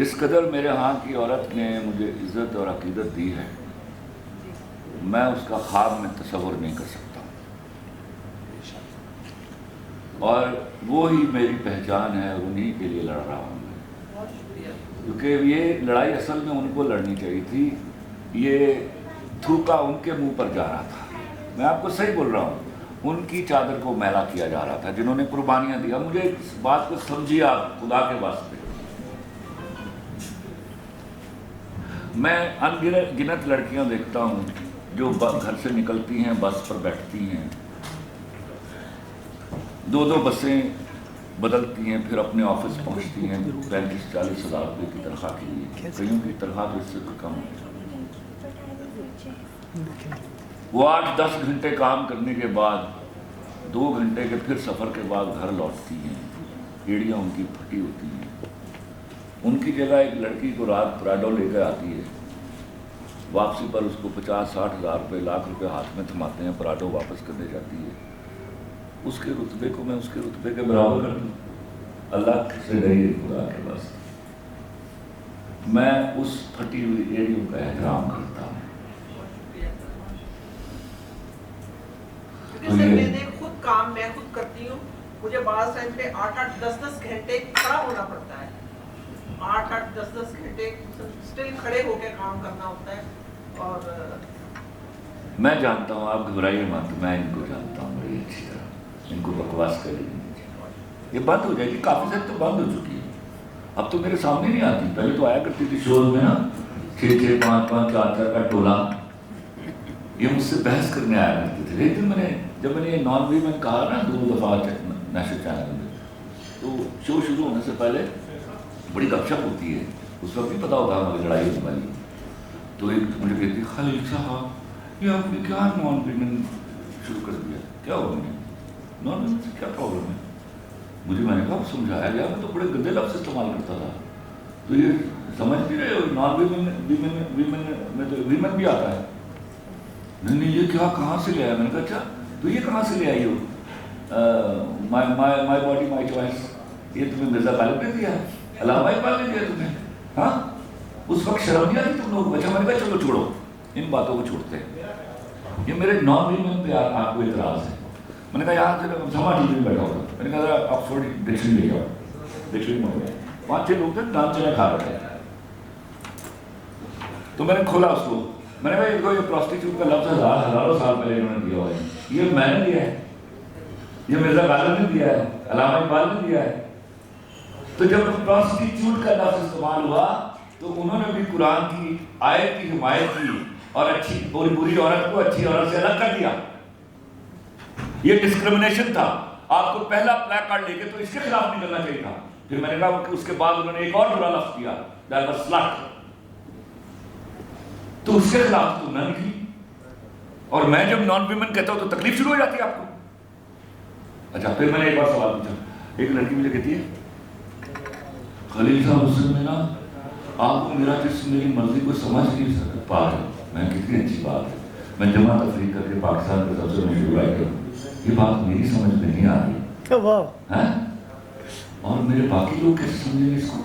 جس قدر میرے ہاں کی عورت نے مجھے عزت اور عقیدت دی ہے میں اس کا خواب میں تصور نہیں کر سکتا، اور وہی میری پہچان ہے اور انہی کے لیے لڑ رہا ہوں میں، کیونکہ یہ لڑائی اصل میں ان کو لڑنی چاہیے تھی، یہ تھوکا ان کے منہ پر جا رہا تھا، میں آپ کو صحیح بول رہا ہوں، ان کی چادر کو میلا کیا جا رہا تھا جنہوں نے قربانیاں دیا۔ مجھے اس بات کو سمجھیے آپ خدا کے واسطے، میں ان گنت لڑکیاں دیکھتا ہوں جو گھر سے نکلتی ہیں، بس پر بیٹھتی ہیں، 2 بسیں بدلتی ہیں، پھر اپنے آفس پہنچتی ہیں 35-40 ہزار روپے کی تنخواہ کے لیے، کئیوں کی تنخواہ تو اس سے کم ہے۔ وہ 8-10 گھنٹے کام کرنے کے بعد 2 گھنٹے کے پھر سفر کے بعد گھر لوٹتی ہیں، ایڑیاں ان کی پھٹی ہوتی ہیں۔ ان کی جگہ ایک لڑکی کو رات پراڈو لے کے آتی ہے، واپسی پر اس کو 50-60 ہزار روپے، لاکھ روپے ہاتھ میں تھماتے ہیں، پراڈو واپس کرنے جاتی ہے۔ اس کے رتبے کو میں اس کے رتبے کے برابر کر دوں؟ اللہ سے ڈریے خدا کے واسطے، میں اس پھٹی ہوئی ایڑیوں کا احترام کرتا ہوں۔ کیونکہ سر میں نے خود کام میں خود کرتی ہوں، مجھے بعض ٹائم پہ 8-10 گھنٹے کھڑا ہونا پڑتا ہے، 8-10 گھنٹے سٹل کھڑے ہو کے کام کرنا ہوتا ہے۔ اور میں جانتا ہوں، آپ گھبرائیے مت، میں ان کو جانتا ہوں بڑی اچھی طرح، ان کو بکواس کر لیجیے، یہ بند ہو جائے گی، کافی سر تو بند ہو چکی ہے، اب تو میرے سامنے نہیں آتی، پہلے تو آیا کرتی تھی شوز میں نا، 6-6, 5-5, 4-4 کا ٹولہ، یہ مجھ سے بحث کرنے آیا کرتے تھے۔ لیکن جب میں نے یہ نان ویمن کہا نا 2 دفعہ نیشنل چینل میں، تو شو شروع ہونے سے پہلے بڑی گپ شپ ہوتی ہے، اس وقت نہیں پتا ہوتا ہماری لڑائی ہونے والی، تو ایک مجھے کہتی خلیل صاحب یہ آپ نے کیا نان ویمن شروع کر دیا، کیا ہوا؟ میں نان ویمن سے کیا پرابلم ہے؟ مجھے میں نے کہا سمجھایا گیا، میں تو بڑے گندے لفظ استعمال کرتا تھا، تو یہ سمجھ نہیں رہے ہو، نان ویمن میں تو ویمن بھی آتا ہے۔ نہیں یہ کیا کہاں سے لے آیا؟ میں نے کہا اچھا تو یہ کہاں سے لے آئی ہو؟ مائی باڈی مائی چوائس، یہ تمہیں مرزا غالب نے دیا ہے، علامہ اقبال نے دیا تمہیں؟ ہاں اس وقت شرم نہیں آتی تم لوگ؟ اچھا میں نے کہا چلو چھوڑو ان باتوں کو چھوڑتے ہیں، یہ میرے نان ویمن پہ آپ کو اعتراض ہے۔ میں نے کہا یہاں سے سما ٹی وی میں بیٹھا ہوگا، میں نے کہا ذرا آکسفورڈ ڈکشنری لے آؤ، ڈکشنری میں ہو گیا 5-6 لوگ تھے نان چنے کھا رہے تھے، تو میں نے کھولا اس کو، میں نے کہا یہ پروسٹیچیوٹ کا لفظ ہزاروں سال پہلے انہوں نے دیا ہوا ہے، یہ میں نے دیا ہے، یہ مرزا غالب نے دیا ہے، علامہ اقبال نے دیا ہے۔ تو جب پروسٹیچیوٹ کا لفظ استعمال ہوا تو انہوں نے بھی قرآن کی آیت کی حمایت کی اور اچھی بری عورت کو اچھی عورت سے الگ کر دیا، یہ ڈسکرمنیشن تھا۔ آپ کو پہلا پلیک کارڈ لے کے تو اس کے خلاف نکلنا چاہیے تھا، پھر میں نے کہا کہ اس کے بعد انہوں نے ایک اور برا لفظ کیا دیٹ واز سلٹ، تو اس کے خلاف تو نہ نکلی، اور میں جب نان ویمن کہتا ہوں تو تکلیف شروع ہو جاتی ہے آپ کو۔ اچھا پھر میں نے ایک بار سوال پوچھا، ایک لڑکی مجھے کہتی ہے خلیل صاحب اس میں نا آپ کو میرا جسم میری مرضی کو سمجھ نہیں پا رہے، میں کتنی اچھی بات ہے، میں جمع تفریح کر کے پاکستان کے سب سے مشہور رائٹر ہوں، یہ بات میری سمجھ میں نہیں آ رہی، اور میرے باقی لوگ کیسے سمجھیں گے اس کو؟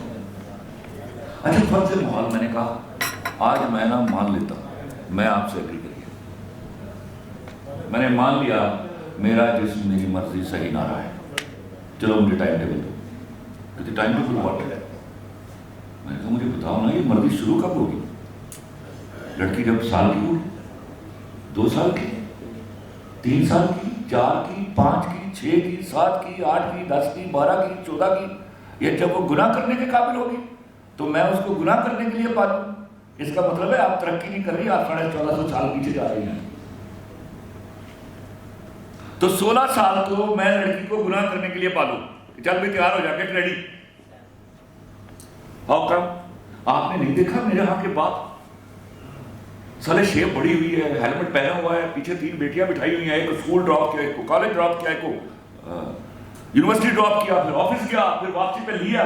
اچھا فرض محال میں نے کہا آج میں نہ مان لیتا ہوں، میں آپ سے اگری کریے، میں نے مان لیا میرا جسم میری مرضی صحیح نہ رہا ہے، چلو مجھے ٹائم ٹیبل دو، کہتے ٹائم ٹیبل واٹ ہے؟ میں نے کہا مجھے بتاؤ نا یہ مرضی شروع کب ہوگی؟ لڑکی جب سال کی ہوگی، 2 سال کی، 3 سال کی، 4 کی، 5 کی، 6 کی، 7 کی، 8 کی، 10 کی، 12 کی، 14 کی، یہ جب وہ گناہ کرنے کے قابل ہوگی تو میں اس کو گناہ کرنے کے لیے پالوں؟ اس کا مطلب ہے آپ ترقی نہیں کر رہی، آپ 1450 سال پیچھے جا رہی ہیں۔ تو 16 سال تو میں لڑکی کو گناہ کرنے کے لیے پالوں، چل بھی تیار ہو جا، گیٹ ریڈی، ہاؤ کم؟ آپ نے نہیں دیکھا میرے ہاں کے باپ سالے شیپ بڑی ہوئی ہے، ہیلمٹ پہنا ہوا ہے، پیچھے 3 بیٹیاں بٹھائی ہوئی ہیں، ایک کو اسکول ڈراپ کیا، ایک کو کالج ڈراپ کیا، ایک کو یونیورسٹی ڈراپ کیا، پھر آفس گیا، پھر واپسی پہ لیا،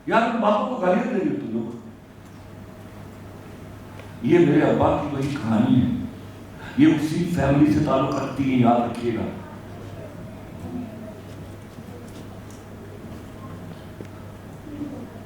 یار ان باپوں کو گالیاں دے رہی ہو تم لوگ۔ یہ میرے ابا کی وہی کہانی ہے، یہ اسی فیملی سے تعلق رکھتی ہے، یاد رکھیے گا۔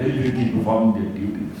diligently performing their duties।